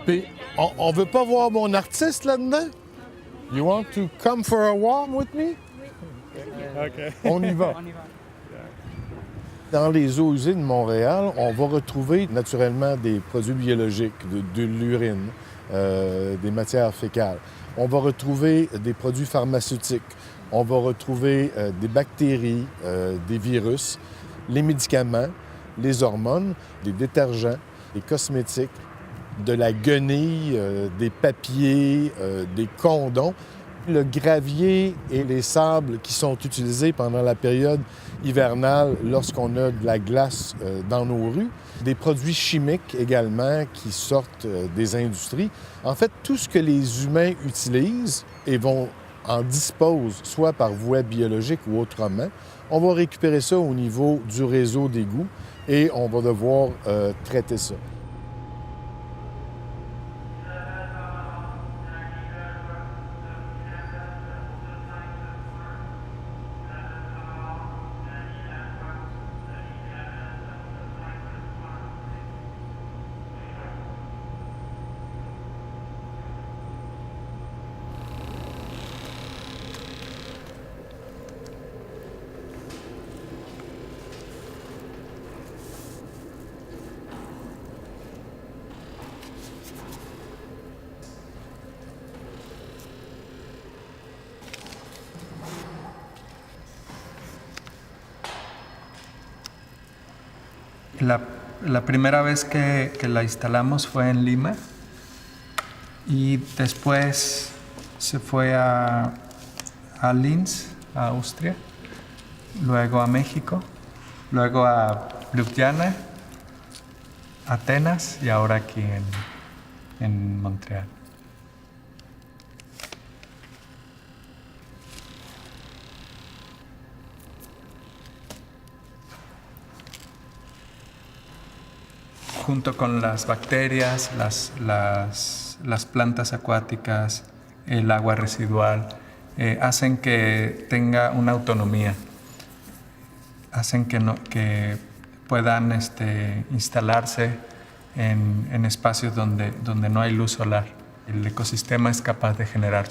Puis, on veut pas voir mon artiste là-dedans? You want to come for a walk with me? OK. On y va. Dans les eaux usées de Montréal, on va retrouver naturellement des produits biologiques, de l'urine, des matières fécales. On va retrouver des produits pharmaceutiques. On va retrouver des bactéries, des virus, les médicaments, les hormones, les détergents, les cosmétiques, de la guenille, des papiers, des condoms. Le gravier et les sables qui sont utilisés pendant la période hivernale lorsqu'on a de la glace dans nos rues. Des produits chimiques également qui sortent des industries. En fait, tout ce que les humains utilisent et en disposent, soit par voie biologique ou autrement, on va récupérer ça au niveau du réseau d'égouts et on va devoir traiter ça. La primera vez que la instalamos fue en Lima y después se fue a Linz, a Austria, luego a México, luego a Ljubljana, Atenas y ahora aquí en Montreal. Junto con las bacterias, las plantas acuáticas, el agua residual, hacen que tenga una autonomía, hacen que puedan instalarse en espacios donde no hay luz solar. El ecosistema es capaz de generar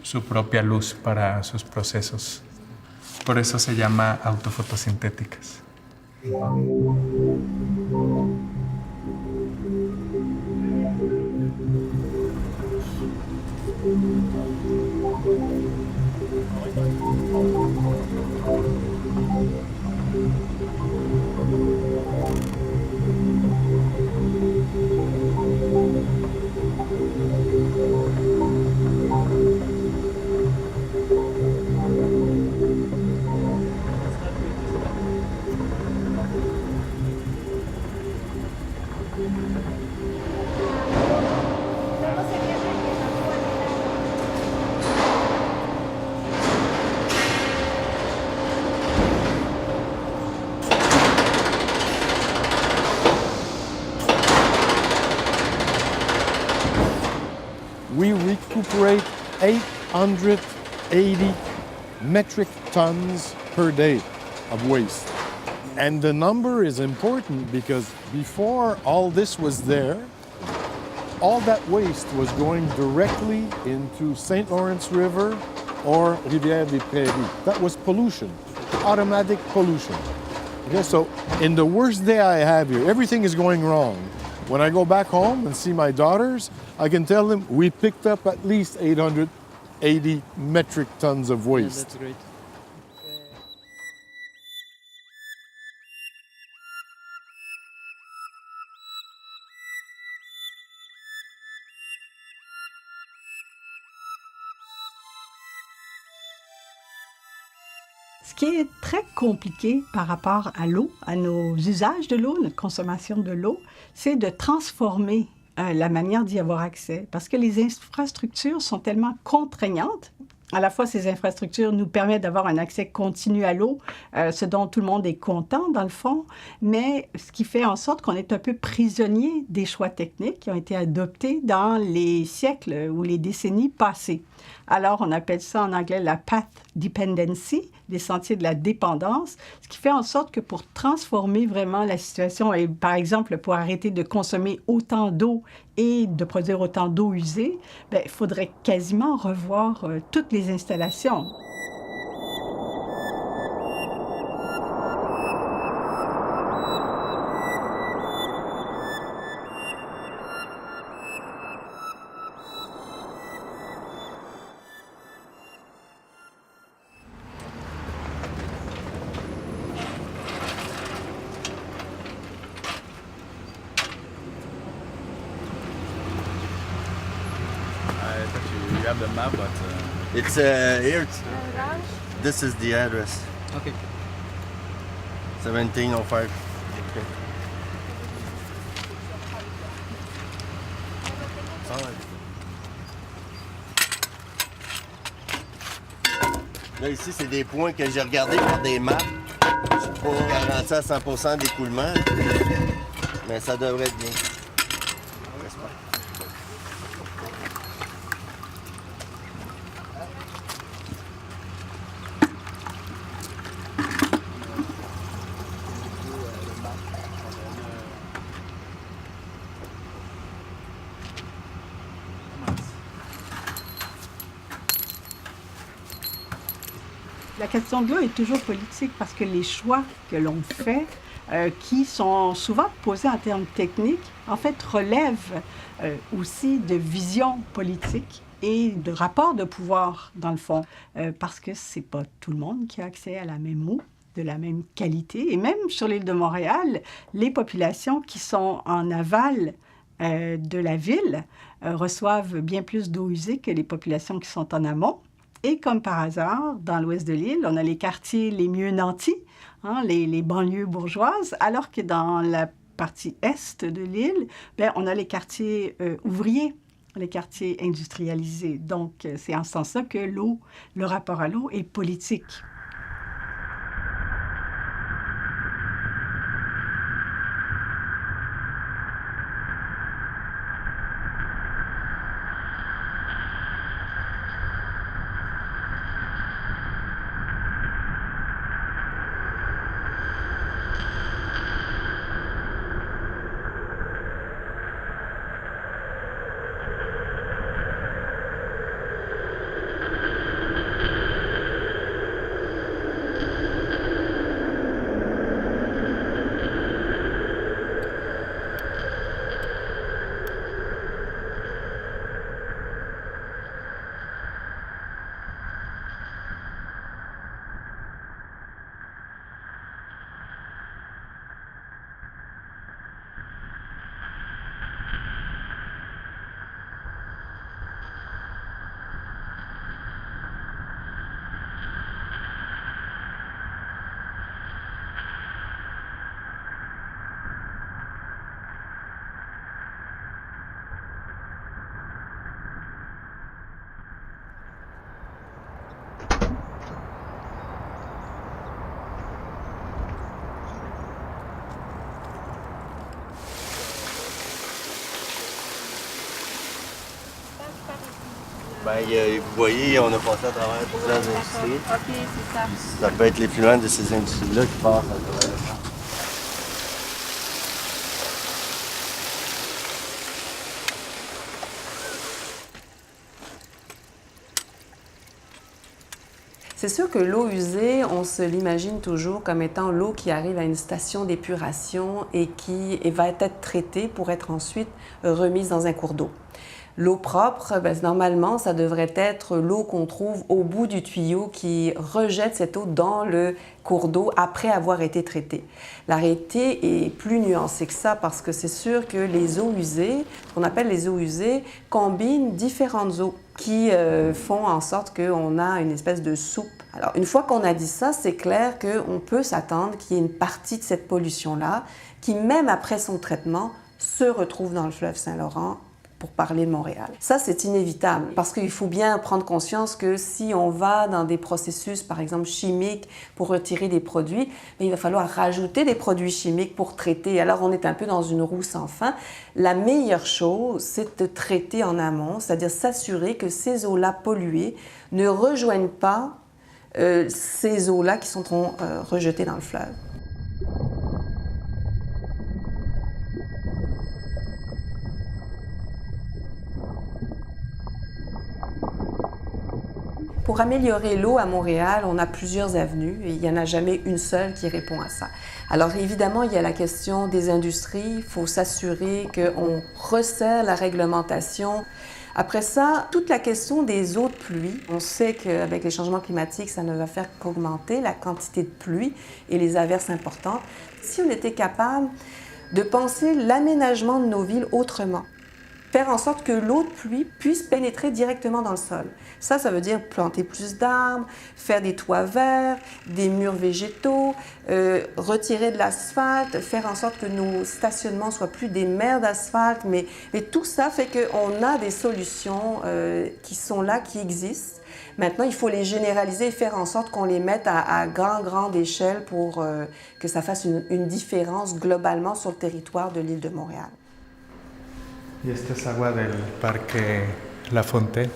su propia luz para sus procesos. Por eso se llama autofotosintéticas. We recuperate 880 metric tons per day of waste. And the number is important because before all this was there, all that waste was going directly into St. Lawrence River or Rivière des Prairies. That was pollution, automatic pollution. Okay, so in the worst day I have here, everything is going wrong. When I go back home and see my daughters, I can tell them we picked up at least 880 metric tons of waste. Yeah, that's great. Ce qui est très compliqué par rapport à l'eau, à nos usages de l'eau, notre consommation de l'eau, c'est de transformer la manière d'y avoir accès. Parce que les infrastructures sont tellement contraignantes. À la fois, ces infrastructures nous permettent d'avoir un accès continu à l'eau, ce dont tout le monde est content, dans le fond, mais ce qui fait en sorte qu'on est un peu prisonnier des choix techniques qui ont été adoptés dans les siècles ou les décennies passées. Alors, on appelle ça en anglais la path dependency, les sentiers de la dépendance, ce qui fait en sorte que pour transformer vraiment la situation, et par exemple pour arrêter de consommer autant d'eau et de produire autant d'eau usée, bien, il faudrait quasiment revoir toutes les installations. I thought you have the map, but It's here. This is the address. okay. 1705. Okay. Là, ici, c'est des points que j'ai regardés par des maps. Je suis pas garanti à 100% d'écoulement, mais ça devrait être bien. J'espère. La question de l'eau est toujours politique parce que les choix que l'on fait, qui sont souvent posés en termes techniques, en fait relèvent aussi de vision politique et de rapport de pouvoir, dans le fond, parce que c'est pas tout le monde qui a accès à la même eau de la même qualité. Et même sur l'île de Montréal, les populations qui sont en aval de la ville reçoivent bien plus d'eau usée que les populations qui sont en amont. Et comme par hasard, dans l'ouest de l'île, on a les quartiers les mieux nantis, les banlieues bourgeoises, alors que dans la partie est de l'île, bien, on a les quartiers ouvriers, les quartiers industrialisés. Donc, c'est en ce sens-là que l'eau, le rapport à l'eau est politique. Ben, vous voyez, on a passé à travers plusieurs industries. OK, c'est ça. Ça peut être l'effluent de ces industries-là qui passent à travers le champ. C'est sûr que l'eau usée, on se l'imagine toujours comme étant l'eau qui arrive à une station d'épuration et qui va être traitée pour être ensuite remise dans un cours d'eau. L'eau propre, ben, normalement, ça devrait être l'eau qu'on trouve au bout du tuyau qui rejette cette eau dans le cours d'eau après avoir été traitée. La réalité est plus nuancée que ça parce que c'est sûr que les eaux usées, ce qu'on appelle les eaux usées, combinent différentes eaux qui font en sorte qu'on a une espèce de soupe. Alors, une fois qu'on a dit ça, c'est clair qu'on peut s'attendre qu'il y ait une partie de cette pollution-là qui, même après son traitement, se retrouve dans le fleuve Saint-Laurent pour parler de Montréal. Ça, c'est inévitable parce qu'il faut bien prendre conscience que si on va dans des processus, par exemple chimiques, pour retirer des produits, il va falloir rajouter des produits chimiques pour traiter. Alors, on est un peu dans une roue sans fin. La meilleure chose, c'est de traiter en amont, c'est-à-dire s'assurer que ces eaux-là polluées ne rejoignent pas ces eaux-là qui seront rejetées dans le fleuve. Pour améliorer l'eau à Montréal, on a plusieurs avenues et il n'y en a jamais une seule qui répond à ça. Alors évidemment, il y a la question des industries. Il faut s'assurer qu'on resserre la réglementation. Après ça, toute la question des eaux de pluie. On sait qu'avec les changements climatiques, ça ne va faire qu'augmenter la quantité de pluie et les averses importantes. Si on était capable de penser l'aménagement de nos villes autrement, faire en sorte que l'eau de pluie puisse pénétrer directement dans le sol. Ça veut dire planter plus d'arbres, faire des toits verts, des murs végétaux, retirer de l'asphalte, faire en sorte que nos stationnements soient plus des mers d'asphalte. Mais tout ça fait qu'on a des solutions qui sont là, qui existent. Maintenant, il faut les généraliser et faire en sorte qu'on les mette à grande échelle pour que ça fasse une différence globalement sur le territoire de l'île de Montréal. Y esta es agua del Parque La Fontaine.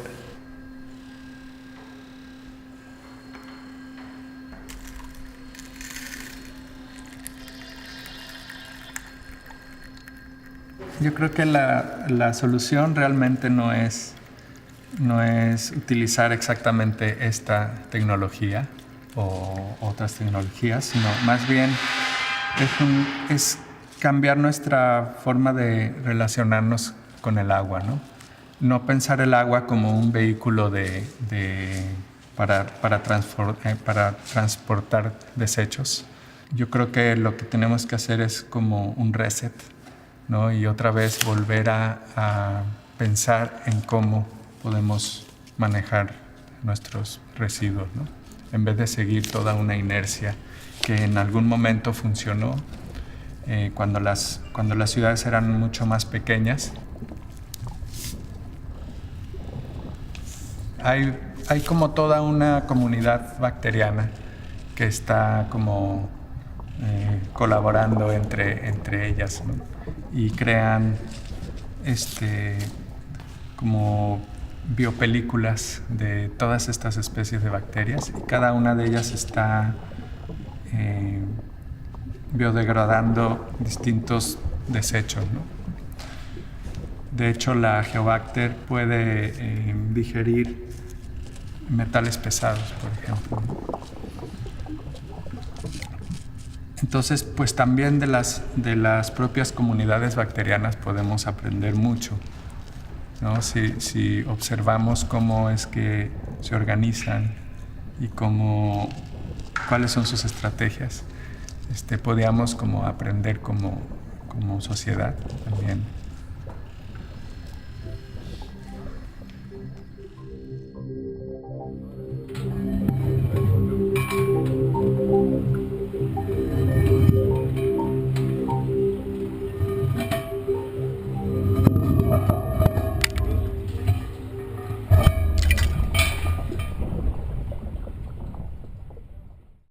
Yo creo que la solución realmente no es utilizar exactamente esta tecnología o otras tecnologías, sino más bien es cambiar nuestra forma de relacionarnos con el agua, ¿no? No pensar el agua como un vehículo para transportar desechos. Yo creo que lo que tenemos que hacer es como un reset, ¿no? Y otra vez volver a pensar en cómo podemos manejar nuestros residuos, ¿no? En vez de seguir toda una inercia que en algún momento funcionó, cuando las ciudades eran mucho más pequeñas. Hay como toda una comunidad bacteriana que está como colaborando entre ellas, ¿no? Y crean como biopelículas de todas estas especies de bacterias y cada una de ellas está biodegradando distintos desechos, ¿no? De hecho, la Geobacter puede digerir metales pesados, por ejemplo. Entonces, pues también de las propias comunidades bacterianas podemos aprender mucho, ¿no? Si observamos cómo es que se organizan y cuáles son sus estrategias, podíamos como aprender como sociedad también.